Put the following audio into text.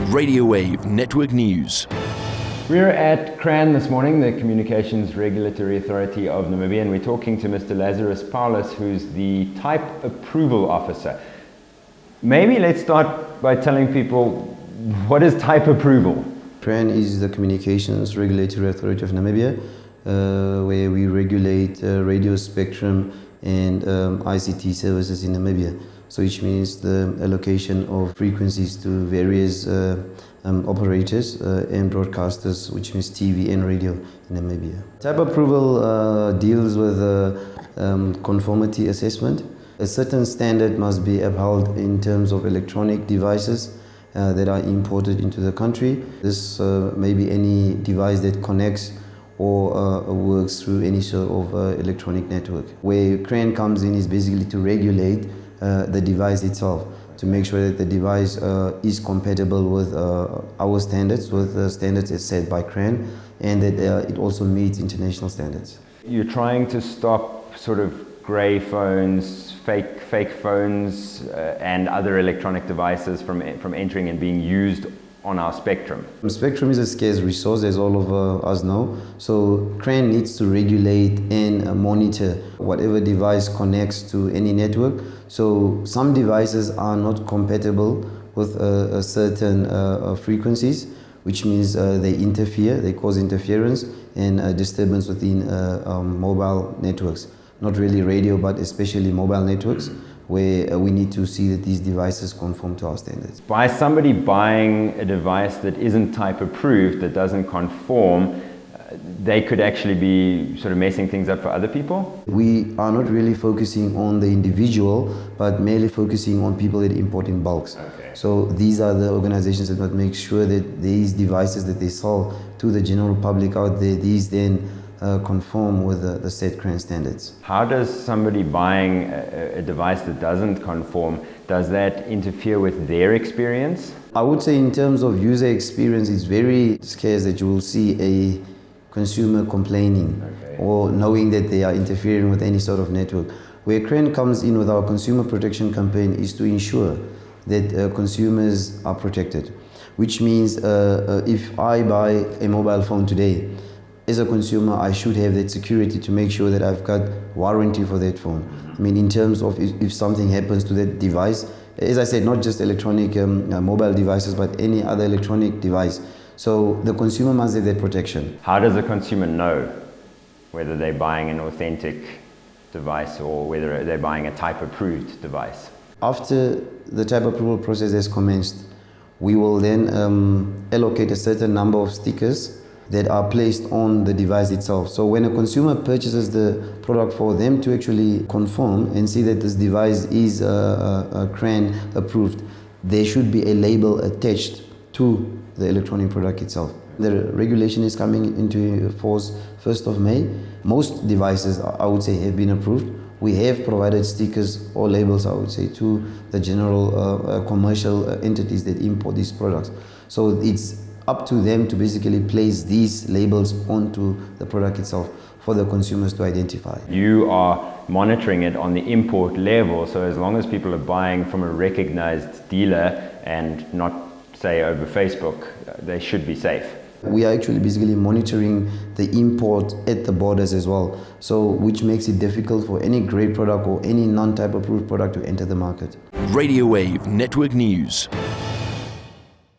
Radio Wave Network News. We're at CRAN this morning, the Communications Regulatory Authority of Namibia, and we're talking to Mr. Lazarus Paulus, who's the Type Approval Officer. Maybe let's start by telling people, what is type approval? CRAN is the Communications Regulatory Authority of Namibia, where we regulate radio spectrum and ICT services in Namibia. So which means the allocation of frequencies to various operators and broadcasters, which means TV and radio in Namibia. Type approval deals with conformity assessment. A certain standard must be upheld in terms of electronic devices that are imported into the country. This may be any device that connects or works through any sort of electronic network. Where CRAN comes in is basically to regulate the device itself, to make sure that the device is compatible with our standards, with the standards as set by CRAN, and that it also meets international standards. You're trying to stop sort of grey phones, fake phones, and other electronic devices from entering and being used on our spectrum. Spectrum is a scarce resource, as all of us know. So CRAN needs to regulate and monitor whatever device connects to any network. So some devices are not compatible with certain frequencies, which means they interfere, they cause interference and disturbance within mobile networks. Not really radio, but especially mobile networks, where we need to see that these devices conform to our standards. By somebody buying a device that isn't type approved, that doesn't conform, they could actually be sort of messing things up for other people? We are not really focusing on the individual, but merely focusing on people that import in bulks. Okay. So these are the organizations that must make sure that these devices that they sell to the general public out there, these then conform with the set CRAN standards. How does somebody buying a device that doesn't conform, does that interfere with their experience? I would say in terms of user experience, it's very scarce that you will see a consumer complaining or knowing that they are interfering with any sort of network. Where CRAN comes in with our consumer protection campaign is to ensure that consumers are protected, which means if I buy a mobile phone today, as a consumer, I should have that security to make sure that I've got warranty for that phone. I mean, in terms of if something happens to that device, as I said, not just electronic mobile devices, but any other electronic device. So the consumer must have that protection. How does a consumer know whether they're buying an authentic device or whether they're buying a type approved device? After the type approval process has commenced, we will then allocate a certain number of stickers that are placed on the device itself. So when a consumer purchases the product, for them to actually conform and see that this device is CRAN approved, there should be a label attached to the electronic product itself. The regulation is coming into force 1st of May. Most devices, I would say, have been approved. We have provided stickers or labels, I would say, to the general commercial entities that import these products. So it's up to them to basically place these labels onto the product itself for the consumers to identify. You are monitoring it on the import level, so as long as people are buying from a recognized dealer and not, say, over Facebook, they should be safe. We are actually basically monitoring the import at the borders as well, so which makes it difficult for any grey product or any non-type approved product to enter the market. Radio Wave Network News.